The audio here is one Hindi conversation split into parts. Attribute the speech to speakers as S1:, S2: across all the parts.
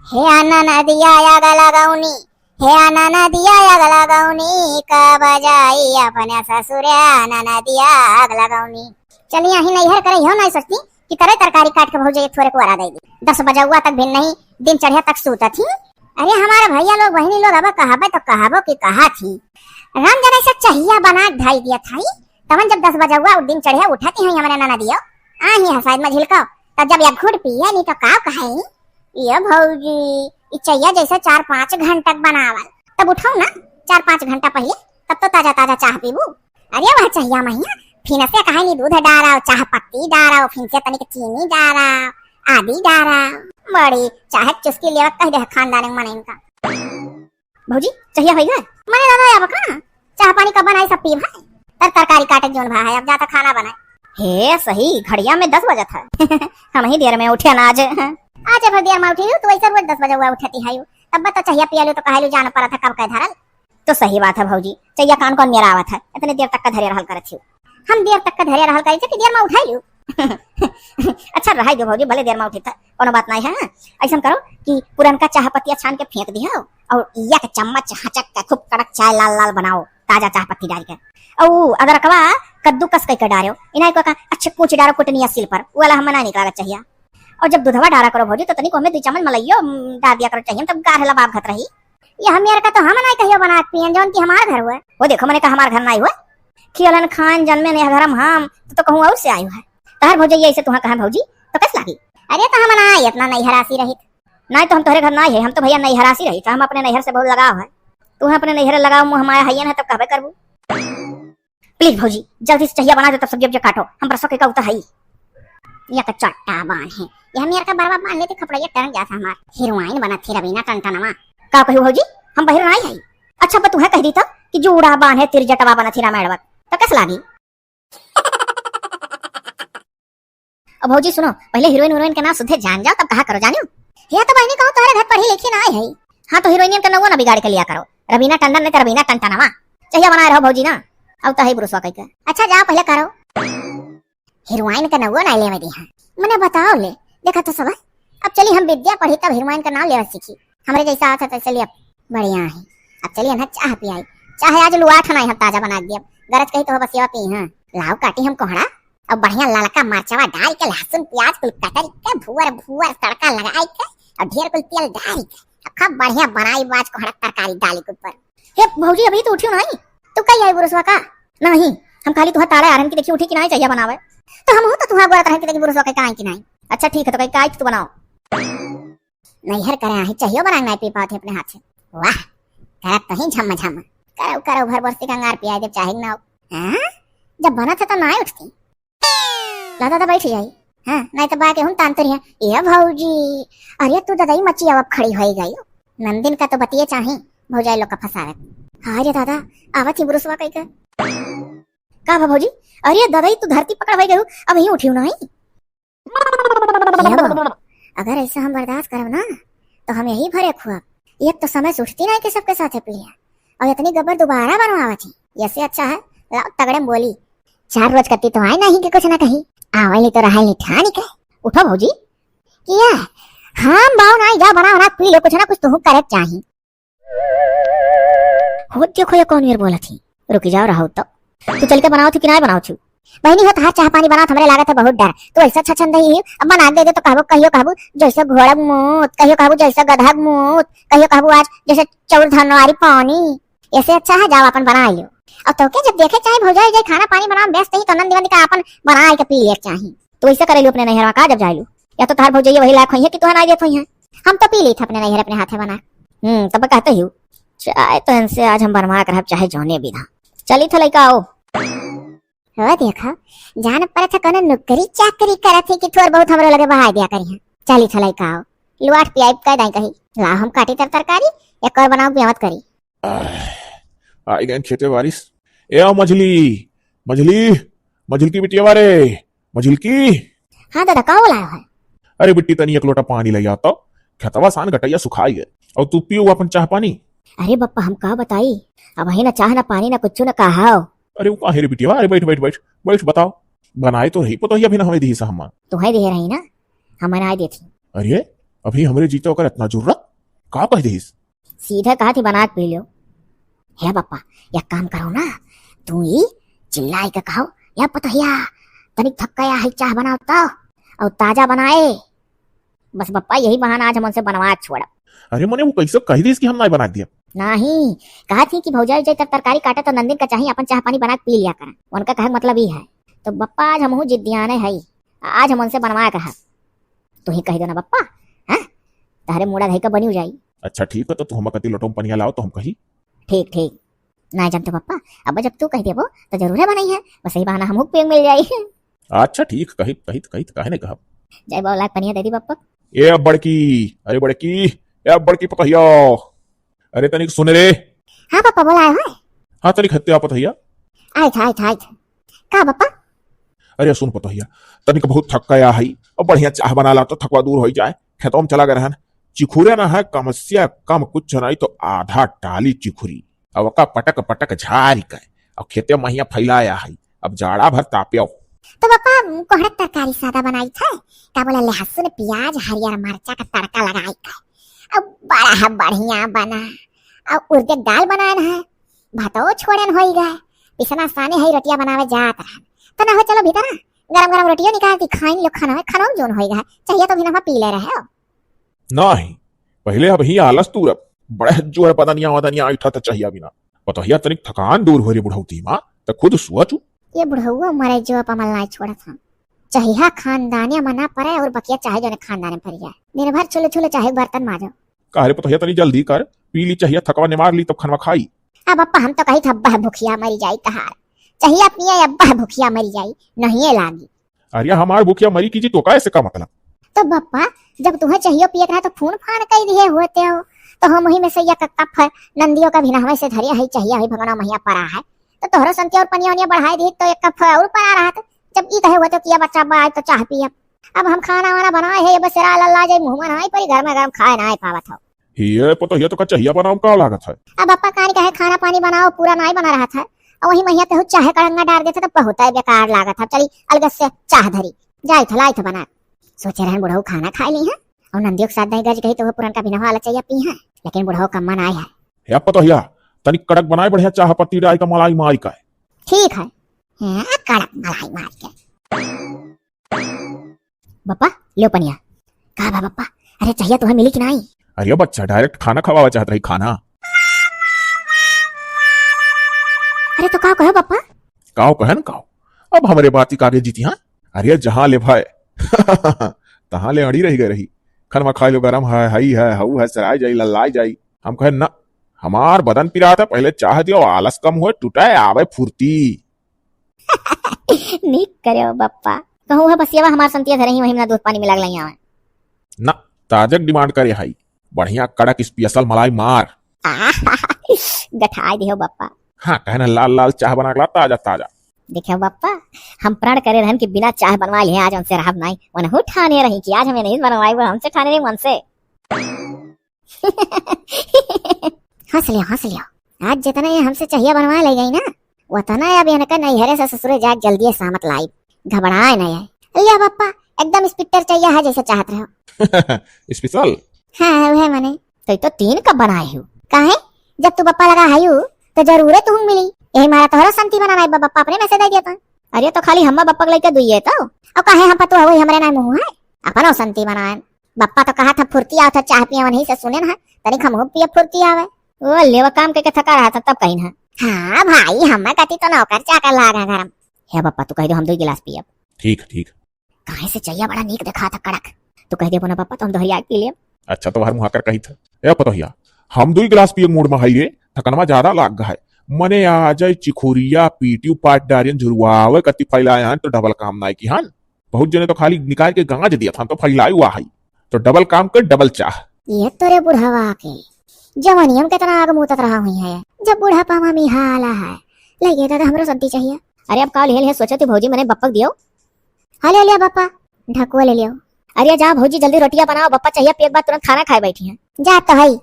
S1: हे आना नदिया या गला गौनी, हे आना नदिया या गला गौनी, कब जाई अपने ससुरे आना नदिया गला गौनी। चलिए यही नैहर करे हो नहीं सकती कि करे तरकारी काट के भौजे थोड़े को दे दी। 10 बजे हुआ तक भी नहीं, दिन चढ़िया तक सूता थी। अरे हमारे भैया लोग बहनी लोग अब कहाबे तो कहाबो की कहा थी। राम जरा से चाहिया बना ढाई दिया था। तवन जब 10 बजे हुआ दिन चढ़िया उठाती है हमारे नाना दियो आही है शायद में झिलका। तब जब एक घुट पिए नहीं तो का कहे ये भौजी चाहिए जैसे 4-5 घंटा बनावल। तब उठाऊ ना 4-5 घंटा पहले, तब तो ताजा ताजा चाह पीबू। अरे वह चाहिए महिया फिर से कहे नहीं दूध डारा, चाह पत्ती डारा, फिर से तनिक चीनी डारा, आदि डारा, बड़ी चाहे चुस्की लेवत कह दे खानदान मन इनका। भौजी चाहिए होई गए मने दादा अब का चाह पानी कब बनाई सब पीब है। तर तरकारी काटे जोन भा है अब जाता खाना बनाए। हे सही घड़िया में 10 बजे था। हम ही देर में उठे ना आज भर देर में उठी तो ऐसा रोज 10 बजे हुआ उठती है। तब तो चाहिए पिया लो तो कहलू जाना पड़ा था कब कह धरल। तो सही बात है भौजी, चाहिए कान कौन मेरा आवत है इतने देर तक का धैर्य रहल करत थी। हम देर तक का धैर्य रहल करे कि देर में उठाई अच्छा रहा दो भौजी भले देर में उठी था कोनो बात नहीं है। ऐसा करो कि पुरनका चाह पत्तियां छान के फेंक दिया और एक चम्मच हचक के खूब कड़क चाय लाल लाल बनाओ ताजा चाह पत्ती डाल के। और अगर कवा कद्दू कस के डालो इन्हें को अच्छे कुछ डालो कुटनिया सिल पर वाला हम मना निकाला चाहिए। और जब दूधवा डारा करो भौजी तो तनिक हमें 2 चम्मच मलाइयो डाल दिया करो चाहिए तब गाढ़ लबाब घत रही। ये हम यार का तो हम नहीं कहियो बना पियन जौन की हमारा घर हुआ। वो देखो मैंने कहा हमारा घर नहीं हुआ खियलन खान जन्मे ने घर हम तो कहूं और से आयो है तहर भौजी ऐसे तुहा कहा भौजी तो कैसे लागी। अरे तो हम ना इतना नहीं हरासी रही नहीं तो हम तोहरे घर नहीं है। हम तो भैया नहीं हरासी रही हम अपने नैहर से बहुत लगाव है। तू अपने नैहर लगाओ मुँह हमारा हैन है तब कहबे करबू। प्लीज भौजी जल्दी से चाहिए बना दो तब सब्जी अब काटो हम बरसों के का उता है या का चट्टा बान है। ये हम यार का बरबा बांध लेते कपड़ा ये टर्न जाता हमार हीरोइन बना थी रवीना टनटनवा का कहू भौजी हम बहिर नहीं है। अच्छा पर तू है कह दी था कि जूड़ा बांध है तिरजटवा बना थी रामायण तो कैसे लागी। अब भौजी सुनो पहले हीरोइन के नाम सुधे जान जाओ तब कहा करो जानियो। या तो बहनी कहूं तुम्हारे घर पढ़ी लिखी ना है। हाँ तो हीरोइन का नवो ना बिगाड़ के लिया करो रवीना टंडन ने तो रवीना टंटनवा चाहिए बनाए रहो भौजी ना अब तो है बुरुसवा कह के। अच्छा जाओ पहले करो हीरोइन का नवो ना ले में दी है मने बताओ ले देखा तो सब। अब चलिए हम विद्या पढ़ी तब हीरोइन का नाम लेना सीखी हमारे जैसा आता तो चलिए बढ़िया है। अब चलिए ना चाह पियाई चाहे आज लुआठ नहीं हम ताजा बना दिया गरज कही तो बस ये पी हां लाओ काटी हम कोहड़ा अब बढ़िया ललका मरचवा डाल के लहसुन प्याज कुल कटर के भुवर भुवर तड़का लगाई के और ढेर कुल तेल डाल के खूब बढ़िया बनाई बाज कोहड़ा तरकारी डाली के ऊपर। हे भौजी अभी तो उठी नहीं तू कहीं आई बुरुसवा का नहीं हम खाली तुहा ताड़े आरन की देखी उठी कि नहीं चाहिए बनावे तो हम हो तो तुहा गोरा तरह की देखी बुरुसवा का कि नहीं। अच्छा ठीक है तो कहीं काय तू बनाओ नैहर करे आही चाहिए बना नहीं पी पाते अपने हाथ से। वाह करत तो ही झम झम करो करो भर बरसी कंगार पिया जब चाहे ना हां जब बना था तो नहीं उठती लादा बैठ जाई। हां नहीं तो बाके हम तांतरी है ये भौजी। अरे तू दादा मची अब खड़ी हो गई नंदिन का तो बतिए चाहे भौजाई लोग का फसावे। हां रे दादा आवत ही बुरुसवा कह के का भौजी। अरे दादा तू धरती पकड़ हो गई अब ही उठियो नहीं। अगर ऐसा हम बर्दाश्त करब ना तो हम यही भरे खुआ एक तो समय सुठती नहीं के सबके साथ पी लिया और इतनी गबर दोबारा बनवावा थी। ऐसे अच्छा है लाओ तगड़े बोली 4 रोज करती तो आए नहीं कि कुछ ना कहीं आवली तो रहा नहीं ठानी के उठो भौजी किया हम बाव ना जा बना बना पी लो कुछ ना कुछ तो करे चाहिए। हो देखो ये कौन यार बोला थी रुक जाओ रहो तो तू चल के बनाओ थी कि नहीं बनाओ थी बहनी हो तो चाह पानी बना हमरे लागत है बहुत डर तो ऐसा अच्छा छंद ही अब बना दे तो कहबो कहियो कहबो जैसे घोड़ा मूत कहियो कहबो जैसे गधा मूत कहियो कहबो आज जैसे चौर धनवारी पानी ऐसे अच्छा है जाओ अपन बना लियो। और तो के जब देखे चाहे भौजाई जाए खाना पानी बना बेस्ट ही तो नंद दिवन का अपन बना के पी ले चाहिए तो ऐसा करे लो अपने नैहर का जब जाइलो या तो तार भौजाई वही लायक है कि तू ना देत होई है हम तो पी ली थे अपने नैहर अपने हाथे बना। तब कहते ही चाहे तो इनसे आज हम बनवा कर चाहे जोने बिना चली थ लइका आओ हो देखा जान पर था कने नौकरी चाकरी करत है कि थोड़ बहुत हमरे लगे बहा दिया करी चली थ लइका आओ लुआट पियाई कह दाई कही ला हम काटी तरकारी एक और बनाओ पियावत करी
S2: आई गए खेते बारिश ए आओ मछली मछली मछली की बिटिया वारे मछली की।
S1: हाँ दादा का बोला है।
S2: अरे बिट्टी तनी एक लोटा पानी ले आता खेतवा सान गटैया सुखाई है और तू पियो अपन चाह पानी।
S1: अरे बप्पा हम का बताई अब ही ना चाह ना पानी ना कुछ ना कहा।
S2: अरे वो काहे रे बिटिया अरे बैठ बैठ बैठ बैठ बताओ बनाए तो रही पतो ही अभी ना हमें दी सा हम
S1: तुम्हें दे रही ना हमें ना दी थी।
S2: अरे अभी हमरे जीते होकर इतना जरूरत का कह दीस?
S1: सीधे कहा थी बना के पी लो। हे पप्पा एक काम करो ना, तू ही चिल्लाई के कहो या पतहिया तनिक थक गया है चाह बनाओ तो और ताजा बनाए। बस पप्पा यही बहाना आज हम उनसे बनवा छोड़ा।
S2: अरे मने वो कैसे कह दीस कि हम नहीं बना दिया?
S1: नहीं कहा थी कि भौजाई जब तरकारी काटे तो नंदिन का चाहिए अपन चाह पानी बना के पी लिया करें। उनका कहे मतलब ही है। तो पप्पा आज हम जिद्दियाने है, आज हम उनसे बनवा कहा तू ही कह दो ना पप्पा। हाँ तारे मुड़ा धई का बनी हो जाई।
S2: अच्छा ठीक है, तो तू हम कति लोटो पनिया लाओ तो हम कही।
S1: ठीक ठीक ना जानते पप्पा, अब जब तू कह दे वो तो जरूर है बनाई है, बस यही बहाना हमको पेड़ मिल जाई।
S2: अच्छा ठीक कही कही कही काहे नहीं कहा।
S1: जय बाबा पनिया दे दी पप्पा।
S2: ए अब बड़की, अरे बड़की, ए अब बड़की पतहिया, अरे तनिक सुन रे।
S1: हाँ पापा बोला है।
S2: हाँ तनिक हत्ते आ पतहिया।
S1: आए था का पापा?
S2: अरे सुन पतहिया, तनिक बहुत थक गया है और बढ़िया चाह बना ला तो थकवा दूर हो जाए। खेतों में चला गया रहन, चिखुरे ना है कमस्या कम कुछ नहीं तो आधा टाली चिखुरी अब का पटक पटक झारी के और खेते महिया फैलाया है। अब जाड़ा भर ताप्यो।
S1: तो पापा कोहड़ा तरकारी सादा बनाई था, का बोला लहसुन प्याज हरियर मिर्चा का तड़का लगाई का अब बड़ा है बढ़िया बना और उर्दे दाल बनाना है, भातो छोड़न होई गए, पिसना साने है रोटियां बनावे जात रहन। तो ना हो चलो भीतर गरम गरम रोटियां निकाल दी खाइन लो, खाना है खाना जोन होई गए चाहिए तो भी ना पी ले रहे हो।
S2: नहीं पहले अब ही आलस तू रब बड़े जो है पता नहीं आइठा तो चाहिए बिना पतहिया तनिक थकान दूर हो रही बुढ़ौती माँ तो खुद सोचू।
S1: ये बुढ़ौआ मरे जो पमल नहीं छोड़ा था, चाहिए खानदानी मना पड़े और बकिया चाहे जो खानदानी पर जाए, दिन भर छुले छुले चाहे बर्तन माजो।
S2: काहे पतहिया तनी जल्दी कर, पी ली चाहिए थकवा निमार ली तब खाना खाई।
S1: अब अप्पा हम तो कही था अब्बा भूखिया मरी जाई कहार, चाहिए पिया अब्बा भूखिया मरी जाई नहीं लागी।
S2: अरे हमार भूखिया मरी कीजिए तो कैसे का मतलब?
S1: तो बप्पा जब तुम्हें चाहिए पिए रहा तो फोन फान कह दिए होते हो, तो हम वही में से कप नंदियों का भी ना से धरिया है चाहिए है भगवान महिया पड़ा है तो तोहरा संतिया और पनिया वनिया बढ़ाई दी तो एक कप और पड़ा रहा था। जब ई कहे हुए तो किया बच्चा बाय तो चाह पिए। अब हम खाना वाना बनाए है बस लल्ला जाए मुंह में नहीं परी घर में गरम खाए ना पावत हो।
S2: ये पतहिया तो का चाहिए बनाओ का लागत है।
S1: अब अप्पा कहानी कहे खाना पानी बनाओ पूरा नहीं बना रहा था और वही महिया कहूँ चाहे कड़ंगा डाल देते तो बहुत ही बेकार लागत था। चली अलग से चाह धरी जाए था लाई था बना सोचे रहन बुढ़ऊ खाना खा ली है और नंदियों के साथ दही गज गई तो वो पुरान का बिना वाला चाहिए पी है, लेकिन बुढ़ऊ कम मन आया है।
S2: या पतहिया तनिक कड़क बनाए बढ़िया चाह पत्ती डाल का मलाई मारी का।
S1: ठीक है कड़क मलाई मार के। बप्पा लो पनिया कहा बा बप्पा, अरे चाहिए तुम्हें मिली कि नहीं?
S2: अरे बच्चा डायरेक्ट खाना खवावा चाहत रही खाना।
S1: अरे तो कहो बप्पा।
S2: काओ कहे न काओ, अब हमारे बात ही कागे जीती। हाँ अरे जहाँ ले भाई तहाँ ले अड़ी रही गई रही खनमा खाई लो गरम है हई है हऊ है सराय जाई लल्लाई जाई। हम कहे ना हमार बदन पिरा था पहले चाह दियो आलस कम हुए टूटा आवे फुर्ती।
S1: नीक करे बप्पा कहूँ है बस ये हमार संतिया धरही वही में दूध पानी मिला लई आवे
S2: ना ताजक डिमांड करे हाई बढ़िया कड़क स्पेशल मलाई मार
S1: गठाई दियो बप्पा।
S2: हाँ कहना लाल लाल चाह बना के ला ताजा ताजा।
S1: देखो बप्पा हम प्रण करे रहन कि बिना चाय बनवा लिए आज हमसे रहब नहीं, उन्हें ठाने रही कि आज हमें नहीं बनवाई वो हमसे ठाने रही मन से। हंस लियो आज जितना ये हमसे चाहिए बनवा ले गई ना उतना अब इनका नैहरे से ससुरे जाके जल्दी सामत लाई घबराए नहीं है। लिया बप्पा एकदम स्पीकर चाहिए है जैसे चाहत रहो।
S2: स्पेशल
S1: हाँ वह मने तो 3 कप बनाए हो काहे जब तू बप्पा लगा हायू तो जरूर तुम मिली यही मारा तोहरा संती बना नहीं बप्पा अपने मैसेज दे दिया था। अरे तो खाली हम बप्पा लेके दुइए तो अब काहे हम पतो वही हमरे ना मुंह है अपनो संती बनाए। बप्पा तो कहा था फुर्ती आओ था चाह पिया नहीं से सुने ना तनिक हम पिए फुर्ती आवे वो लेवा काम करके थका रहा था तब कहीं ना। हाँ भाई हम कति तो नौकर चाकर लागा गरम है बप्पा तू कह दो हम 2 गिलास पिए।
S2: ठीक ठीक
S1: काहे से चाहिए बड़ा नीक देखा था कड़क तू कह दे बोना बप्पा तो हम दोहरी आग पी लिए।
S2: अच्छा तो हर मुहा कर कही था ए पतहिया हम 2 गिलास पिए मूड में हाई रे थकनमा ज्यादा लाग गया है मने आ जाए चिखुरिया पीटी पाट डारियन झुरवावे कति फैलाया तो डबल काम नाई की। हाँ बहुत जने तो खाली निकाल के गांज दिया था तो फैलाई हुआ है तो डबल काम कर डबल चाह।
S1: ये तोरे बुढ़ावा के जवानियम कितना आग मुतत रहा हुई है जब बुढ़ापा में मिहाला है लगे तो हमरो संती चाहिए। अरे अब काल हेल है सोचे थे भौजी मैंने बप्पा दियो। हाँ ले लिया बप्पा ढकुआ ले लियो। अरे जा भौजी जल्दी रोटियां बनाओ बप्पा चाहिए पेट बाद तुरंत खाना खाए बैठी है जा तो भाई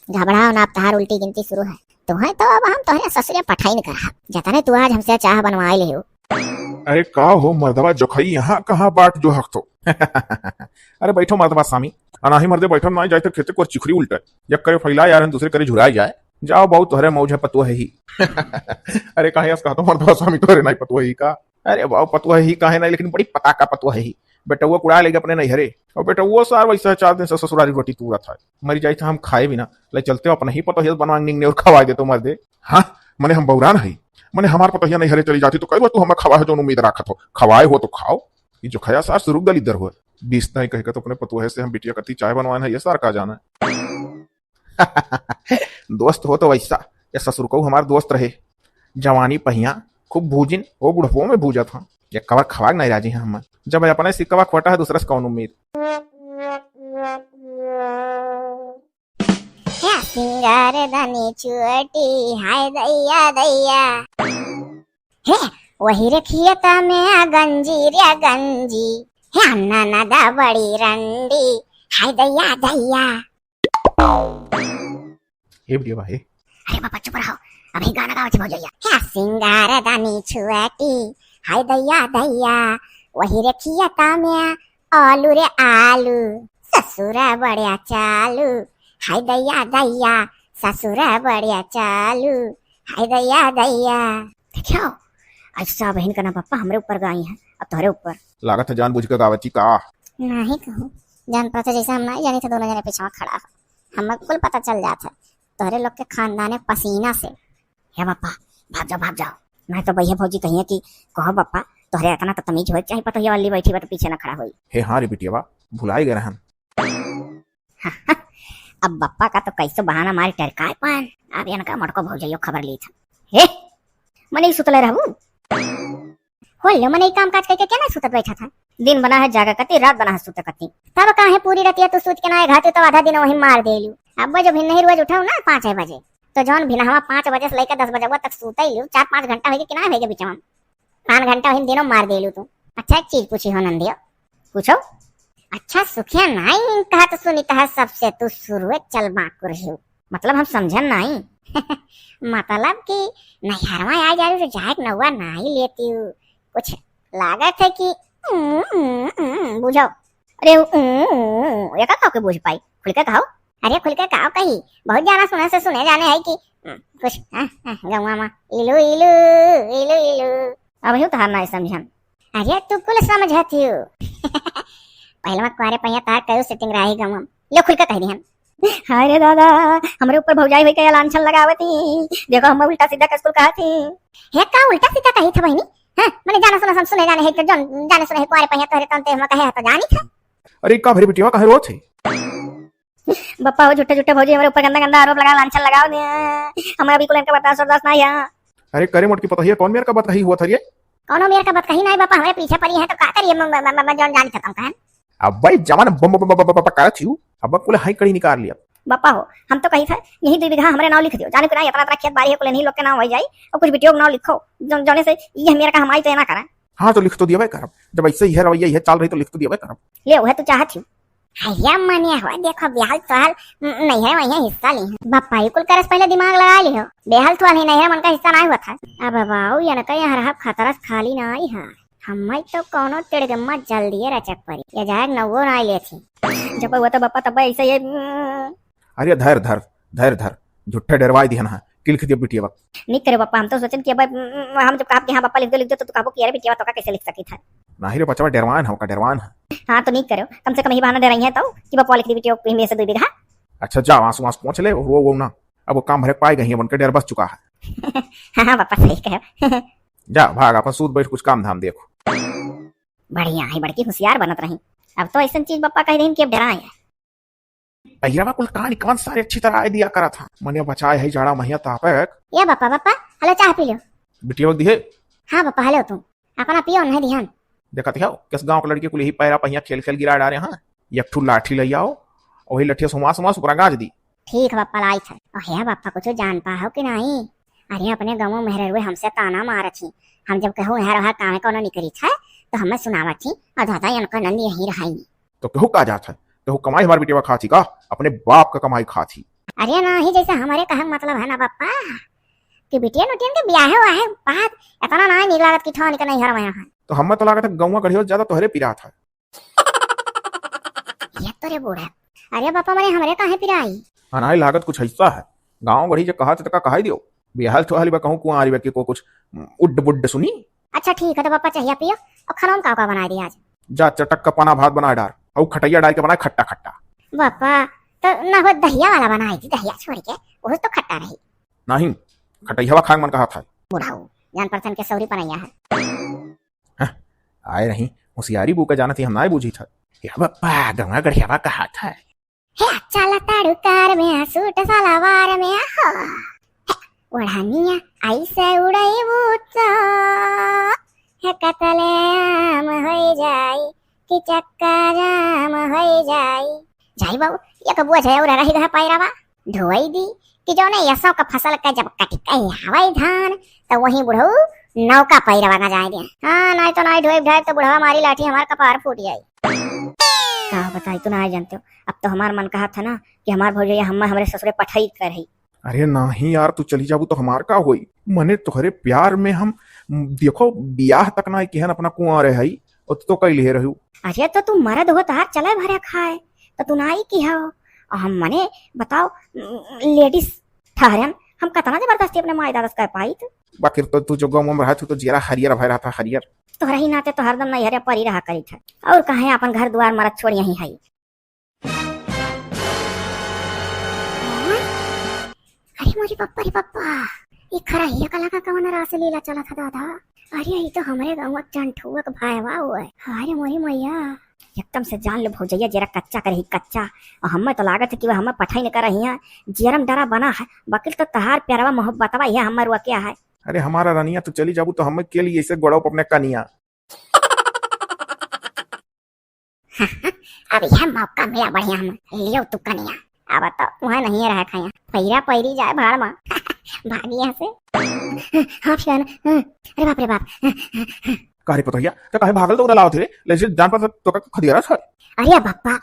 S1: घबराओ ना अब तहार उल्टी गिनती शुरू है तुम्हें तो अब हम तोहरे ससुरे पठाई न करा जतने तू आज हमसे चाह बनवाए ले हो।
S2: अरे का हो मर्दवा जोखई यहाँ कहाँ बाट जो हक तो अरे बैठो मर्दवा स्वामी अनाही मर्दे बैठो ना जाए तो खेते को चिखरी उल्टे एक करे फैला यार दूसरे करे झुराई जाए जाओ बहुत तोहरे मौज है पतुआ है ही अरे काहे ऐसा कहा तो मर्दवा स्वामी तोहरे नहीं पतुआ ही का अरे वाह पतुआ ही काहे नहीं लेकिन बड़ी पता का पतुआ है ही बेटा वो कुड़ा लेके अपने नैहरे और बेटा वो सार वैसा 4 दिन से ससुराली रोटी तूरा था मरी जाए था हम खाए भी ना ले चलते अपने ही पतोहिया बनवा निंगने और खवा दे तो मर्दे हाँ मने हम बौरान है मने हमार पतोहिया नैहरे चली जाती तो कई तू हमें खवा है जो उम्मीद रखत हो खवाए हो तो खाओ ये जो खया सार शुरू गल इधर हो 20 नहीं कहेगा तो अपने पतुहे से हम बिटिया कती चाय बनवाना है ये सार का जाना दोस्त हो तो वैसा ये ससुर को हमार दोस्त रहे जवानी पहिया खूब भूजिन वो बुढ़पो में भूजा था ये कवर खवाग नहीं राजी हैं हम जब अपने सिक्का खोटा है दूसरा से कौन उम्मीद
S1: सिंगार धनी चुअटी हाय दैया दैया हे वही रे खियता में गंजी रे गंजी हे अन्ना नदा बड़ी रंडी हाय दैया दैया।
S2: ये बढ़िया भाई
S1: अरे बाबा चुप रहो अभी गाना गाओ भौजैया हे सिंगार धनी चुअटी हाय दैया दैया वही रे खियता में आलू रे आलू ससुरा बढ़िया चालू हाय दैया दैया ससुरा बढ़िया चालू हाय दैया दैया। देखो ऐसा बहन का ना पापा हमरे ऊपर गाई है अब तोहरे ऊपर
S2: लागत है जानबूझ के गावती का
S1: नहीं कहूँ जान पता जैसे हम नहीं जानी थे दोनों जने पीछे खड़ा हमें कुल पता चल जाता तोहरे लोग के खानदान पसीना से हे पापा भाग जाओ नहीं तो भैया भौजी कहिए कि कहो पापा तोहरे इतना तो तमीज हो चाहिए पता वाली बैठी बा तो पीछे ना खड़ा हुई
S2: हे हाँ रे बिटिया भुलाई गए हम
S1: अब बप्पा का तो कैसे बहाना मारी टरकाए पान अब इनका मटको भौजैयो खबर ली था हे मने सुतले रहू होल्लो मने काम काज करके क्या ना सुतत बैठा था दिन बना है जागा कती रात बना है सुत कती तब काहे पूरी रातिया तू सूत के ना घाते तो आधा दिन वही मार देलू अब जब नहीं रोज उठाऊ ना 5 बजे तो जौन भिनहवा 5 बजे से लेकर 10 बजे तक सूता ही लू 4-5 घंटा होगे कि ना होगे बीच में 5 घंटा वही दिनों मार देलू तू। अच्छा एक चीज पूछी हो नंदियो पूछो अच्छा सुखिया नहीं कहा तो सुनी कहा सबसे तू शुरू चल बाकुर हो मतलब हम समझन नहीं मतलब कि नहरवा आ जा रही तो जाए नौवा नहीं लेती हूँ कुछ लागत है कि बुझाओ अरे ये का के बुझ पाई खुल के कहो अरे खुल के कहो कही बहुत जाना सुने से सुने जाने है कि कुछ गवा मा इलू इलू इलू इलू अब यूं तो नहीं समझन अरे तू कुल समझती हो पहले मत कुआरे पहिया तार कयो सेटिंग रही गम लो खुल के कह दिहन हाय रे दादा हमरे ऊपर भौजाई होई के लांछन लगावती देखो हम उल्टा सीधा कसकुल कहती हे का उल्टा सीधा कही था बहनी हां माने जाना सुना सब सुने जाने है कि जन जाने सुने कुआरे पहिया तोरे तंते हम कहे तो जानी था
S2: अरे का भरी बिटिया कहे रो थे
S1: बप्पा हो झूठे झूठे भौजी हमरे ऊपर गंदा गंदा आरोप लगा लांछन लगाओ दे हमरा अभी कुल इनका बता बर्दाश्त नहीं है।
S2: अरे करे मोट की पता है कौन मेरे का बात कही हुआ था ये
S1: कौनो मेरे का बात कही नहीं बापा हमारे पीछे पड़ी है तो का करिए मैं जौन जान सकता हूं
S2: अब भाई जवान बम बम बम पका थी अब कुल हाई कड़ी निकाल लिया
S1: बापा हो हम तो कही था यही 2 बीघा हमारे नाम लिख दियो जाने को नहीं इतना खेत बाड़ी है कुल नहीं लोग के नाम हो जाए और कुछ बिटियों के नाम लिखो जाने से ये मेरा का हमारी तो ना करा
S2: हाँ तो लिख तो दिया भाई करब जब ऐसे ही है रवैया है चाल रही तो लिख तो दिया भाई करब
S1: ले वो है तू चाहत हूं हैया मनिया हो देखो बेहाल तोहाल नहीं है वही हिस्सा ली है बापा ही कुल करस पहले दिमाग लगा लियो बेहाल तोहाल ही नहीं है मन का हिस्सा नहीं हुआ था अब बाऊ ये न कहीं हर हफ खतरस खाली नहीं है हम्मई तो कोनो तिड़गम्मा जल्दी रचक पड़ी ये जाए नवो ना ले थी जब वो तो बापा तब ऐसे ये
S2: अरे धर धर धर धर झूठे डरवाई दिया ना लिख दिया बिटिया वक्त
S1: नहीं करे पापा हम तो सोचन कि अब हम जब कहा कि हां पापा लिख दो तो कहो कि यार बिटिया तो का कैसे लिख सकी था
S2: नहीं रे बच्चा डरवान है का डरवान है
S1: हां तो नहीं करो कम से कम ही बहाना दे रही है तो कि पापा लिख दी बिटिया में से 2 बीघा
S2: अच्छा जा आंसू आंसू पहुंच ले वो ना अब वो काम भरे पाए गई है बनकर डर बस चुका है
S1: हां पापा सही कहो
S2: जा भाग अपन सूत बैठ कुछ काम धाम देखो
S1: बढ़िया है बड़की होशियार बनत रही अब तो ऐसा चीज पापा कह देन कि अब डराए
S2: अहिरा कुल कहानी कौन सारे अच्छी तरह आए दिया करा था मने बचाए है जाड़ा महिया तापक
S1: ये पापा हेलो चाय पी लो
S2: बिटिया वक्त दिए
S1: हां पापा हेलो तुम अपना पियो नहीं ध्यान
S2: देखा थे किस गांव के लड़के कुल ही पैरा पहिया खेल खेल गिरा डाले हां एक ठू लाठी ले आओ और वही लठिया सुमा सुमा सुपरा गाज दी
S1: ठीक है पापा लाई था और हे पापा कुछ जान पाओ कि नहीं अरे अपने गांव में मेहरे हुए हमसे ताना मार थी हम जब कहूं हर हर काम कोनो नहीं करी था तो हमें सुनावत थी और दादा इनका नंद यहीं रहाई
S2: तो कहू का जात है कहू कमाई हमारी बिटिया खा थी का अपने बाप का कमाई खा थी
S1: अरे ना ही जैसे हमारे कहा मतलब है ना पापा कि बिटिया नुटियन के ब्याह हुआ है बात इतना ना निकलात की ठा निकल नहीं हर वहां
S2: तो हमें तो लागत है गौवा गढ़ियो ज्यादा तोहरे पिरा था।
S1: ये तो रे बूढ़ा, अरे बापा मने हमरे काहे पिराई।
S2: अनाई लागत कुछ ऐसा है, गाँव गढ़ी जो कहा तो कहा दियो बिहाल तो हाली कहूँ कुआं के को कुछ उड्ड बुड्ड सुनी।
S1: अच्छा ठीक है तो पापा चाहिए पियो और खाना में का बना दिया आज।
S2: जा चटक का पाना भात बना डाल और खटैया डाल के बनाए खट्टा खट्टा।
S1: पापा तो ना वो दहिया वाला बनाई थी, दहिया छोड़ के वो तो खट्टा रही।
S2: नहीं खटैया खांग मन कहा था
S1: बुढ़ाऊ जान परसन के सौरी पनैया है।
S2: आए रही होशियारी बू का जाना थी हम ना बूझी था। या बप्पा गंगा गढ़ियावा कहा था
S1: हे चला ताड़ुकार में सूट सलवार में हो ओढ़निया ऐसे उड़ई बूचा हे कतले आम होई जाई कि चक्का जाम होई जाई। जाई बाबू ये कबुआ जाए और रही रहा पायरावा ढोई दी कि जो ने यसो का फसल का जब कटी कई हवाई धान तो वही बुढ़ऊ नौका पैरवा ना जाए दिया। हाँ नहीं तो नहीं ढोई ढाई तो बुढ़वा मारी लाठी हमार कपार फूट जाई। कहा बताई तू ना जानते हो, अब तो हमार मन कहा था ना कि हमार भौजैया हमारे ससुरे पठाई कर रही।
S2: अरे नहीं यार तू चली जाबू तो हमार का होई। मने तोहरे प्यार में हम देखो ब्याह तक ना किहन अपना कुआं रहे हई और तो कई ले रहू।
S1: अरे तो तू मरद हो तार चले भरे खाए तो तू नाई की हो हम मने बताओ लेडीज ठहरन हम कतना जबरदस्ती अपने माई दादा कह पाई थे।
S2: बाकी तो तू जो गाँव में रहा तू तो जीरा हरियर भय रहा था हरियर
S1: तो रही नाते तो हरदम नहीं हरे परी रहा करी था और कहे अपन घर द्वार मरद छोड़ यही है। अरे मोरी पप्पा रे पप्पा ये खरा ही कला का कवन रास लीला चला था दादा। अरे ये तो हमारे गाँव चंठुआ भाईवा हुआ है। अरे मोरी मैया एकदम से जान लो भौजैया जरा कच्चा कर ही कच्चा और हमें तो लागत है कि वह हमें पठाई न कर रही है जरम डरा बना है वकील तो तहार प्यारवा मोहब्बतवा यह हमार वो क्या है।
S2: अरे हमारा रानिया तू चली जाबू तो हमें के लिए ऐसे गोड़ो अपने कनिया।
S1: अब यह मौका मिला बढ़िया हम लियो तू कनिया। अब तो वहाँ नहीं रह खाया पैरा पैरी जाए भाड़ माँ भागी यहाँ से। हाँ फिर अरे बाप रे बाप
S2: काहे पतोहिया तो काहे भागल तो लाओ थे लेकिन जान पर तो का खदियारा था।
S1: अरे बाप्पा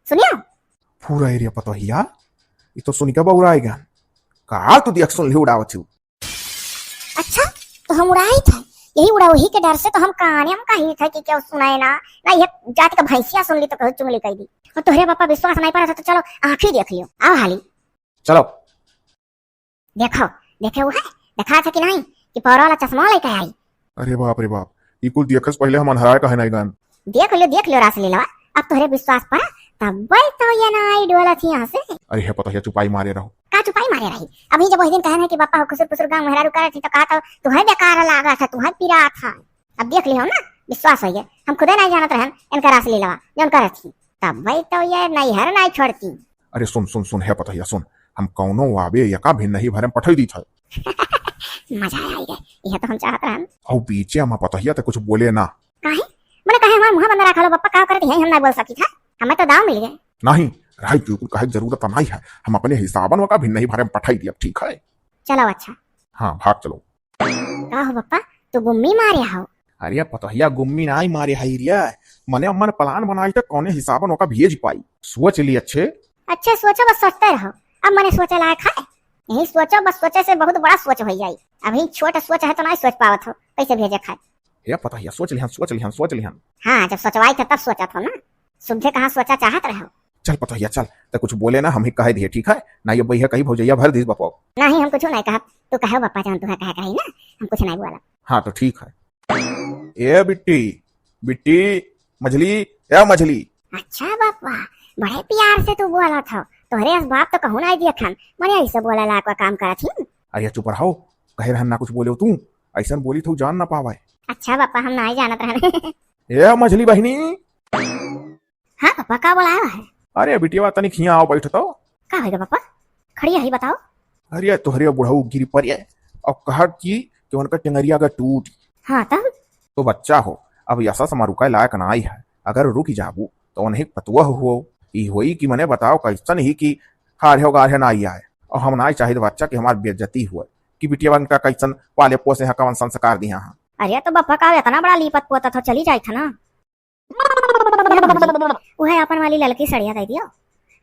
S1: सुनियो
S2: पूरा एरिया पतोहिया ये तो सुनी का बहुरा आएगा का तू देख सुन ली उड़ावत थी।
S1: अच्छा तो हम उड़ाई था यही उड़ा वही के डर से तो हम कहानी हम कही था कि क्या सुनाए ना ना ये जाति का भैंसिया सुन ली तो चुंगली कह दी और तोहरे पापा विश्वास नहीं पड़ा था तो चलो आँख ही देख लियो। आओ हाली
S2: चलो
S1: देखो देखे वो है देखा था कि नहीं कि पौरा वाला चश्मा लेके आई।
S2: अरे बाप रे बाप ये कुल देखस पहले हम हराए कहे नहीं गान
S1: देख लियो रास लीला अब तोहरे विश्वास पड़ा तब तो ये ना आई डोला थी यहाँ से।
S2: अरे है पतोहिया चुपाई मारे रहो
S1: का चुपाई मारे रही अभी जब वही दिन कहना कि पापा खुसुर पुसुर गाँव मेहरा रुका थी तो कहा था तुम्हें बेकार लगा था तुम्हें पिरा था। अब देख लियो ना विश्वास हो गया हम खुदे नहीं जानत रहन इनका रास लीला जो कर थी तब वही तो ये नहीं हर नहीं छोड़ती।
S2: अरे सुन सुन सुन है पतोहिया सुन हम कौनो वाबे यका भिन्न नहीं भरे पठई दी था।
S1: मजा आई गए यह तो हम चाहत रहन
S2: और बीचे हम पतोहिया तो कुछ बोले ना
S1: काहे मैंने कहे हमारा मुंह बंद रखा लो पापा का करती है हम नहीं बोल सकी था हमें तो दाव मिल गए।
S2: नहीं राय बिल्कुल कहे जरूरत नहीं है हम अपने हिसाबन वका भिन्न नहीं भरे पठाई दिया ठीक है।
S1: चलो अच्छा
S2: हाँ भाग चलो।
S1: का हो पापा तू गुम्मी मारे हो।
S2: अरे पतोहिया गुम्मी नाई मारे है रिया मने अम्मा ने प्लान बनाई तो कौने हिसाबन वका भेज पाई सोच ली अच्छे
S1: सोचो बस सोचते रहो अब मैंने सोचा लायक है यही सोचो बस सोचे से बहुत बड़ा सोच हो जाए अभी छोटा सोच है तो नहीं सोच पावत हो कैसे भेजे खाए।
S2: ये पतोहिया सोच लिहन
S1: हाँ जब सोचवाई था तब सोचा था ना सुबह कहाँ सोचा चाहत रहो।
S2: चल पतोहिया चल तो कुछ बोले ना हम ही कहे दिए ठीक है ना ये भैया कहीं भौजैया भर दी बपो
S1: नहीं हम कुछ नहीं कहा तू कहो पापा जान तू कहे कही ना हम कुछ नहीं बोला।
S2: हाँ तो ठीक है। ए बिट्टी बिट्टी मछली या मछली।
S1: अच्छा बापा बड़े प्यार से तू बोला था तोहरे बाप तो कहूँ नहीं दिया खान मैंने ऐसे बोला लायक का काम करा थी।
S2: अरे चुप रहो कहे रहन ना कुछ बोले तू ऐसा बोली तू जान ना पावा।
S1: अच्छा पापा हम नहीं जानत रहने।
S2: ए मछली बहनी।
S1: हाँ पापा का बोलाया है।
S2: अरे बिटिया तनी खिया आओ बैठ तो
S1: का होगा पापा खड़ी है बताओ।
S2: अरे तोहरे बुढ़ऊ गिरी पर और कहा कि उनका टेंगरिया का टूट।
S1: हाँ तब
S2: तो बच्चा हो अब ऐसा समारुका लायक ना आई है अगर रुक जाबू तो उन्हें पतुआ हो ई होई कि मने बताओ कैसन ही कि हारे हो गारे ना आई आए और हम ना चाहिए बच्चा कि हमारी बेइज्जती हुआ कि बिटिया का कैसन पाले पोसे है कवन संस्कार दिया।
S1: अरे तो बापा का इतना बड़ा लीपत पोता था चली जाए था ना वह अपन वाली लड़की सड़िया दे दियो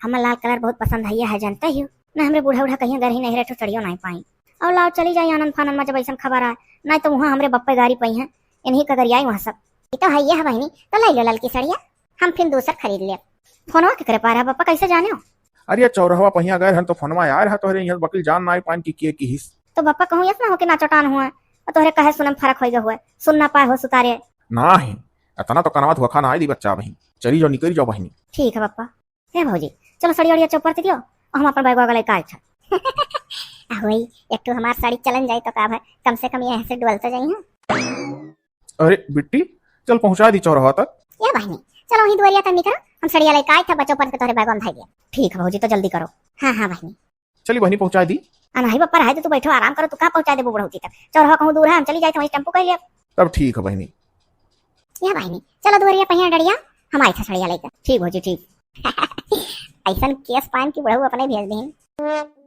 S1: हमें लाल कलर बहुत पसंद है जानते ही ना हमरे बूढ़ा बूढ़ा कहीं घर ही नहीं रहे तो सड़ियो नहीं पाई और लाओ चली जाई आनंद फानंद में जब ऐसा खबर आए, नहीं तो वहाँ हमरे बप्पे गाड़ी पई हैं, इन्हीं का गरियाई वहाँ सब। ये तो है ये बहनी, तो लाई लो ललकी सड़िया, हम फिर दूसर खरीद ले। फोनवा के करे पा रहा बप्पा, कैसे जाने हो?
S2: अरे चौराहा पहिया गए हन तो फोनमा यार है तोहरे यहाँ वकील जान ना पान की हिस।
S1: तो बप्पा कहूँ यस ना हो कि ना चटान हुआ है, और तोहरे कहे सुनम फर्क हो हुआ, सुन ना पाए हो सुतारे।
S2: ना ही इतना तो कनवा धोखा ना आई दी बच्चा बहन, चली जाओ निकल जाओ बहनी।
S1: ठीक है बप्पा। हे भौजी चलो सड़ी अड़िया चौपर दियो, और हम अपन बैग वागले का अच्छा। वही एक तो हमार साड़ी चलन जाए तो का भाई, कम से कम यहाँ से डुअल तो जाई हैं।
S2: अरे बिट्टी चल पहुंचा दी चौराहा तक।
S1: या बहनी चलो वही दुआरिया तक निकल, हम सड़िया लेके आए थे, बच्चों पर तोहरे बैग में धाई दिया। ठीक है भौजी तो जल्दी करो। हाँ हाँ बहनी।
S2: चली बहनी पहुंचा दी।
S1: नहीं बप्पा रहे तो तू बैठो आराम करो, तू कहाँ पहुंचा दे बुढ़ौती तक, चौराहा कहूँ दूर है, हम चली जाए तो वही टेम्पो कर लिया।
S2: तब ठीक है बहनी।
S1: या बहनी चलो दुआरिया पहिया डरिया, हम आए थे सड़िया लेकर। ठीक भौजी ठीक। ऐसा केस पान की बुढ़ऊ अपने भेज दी।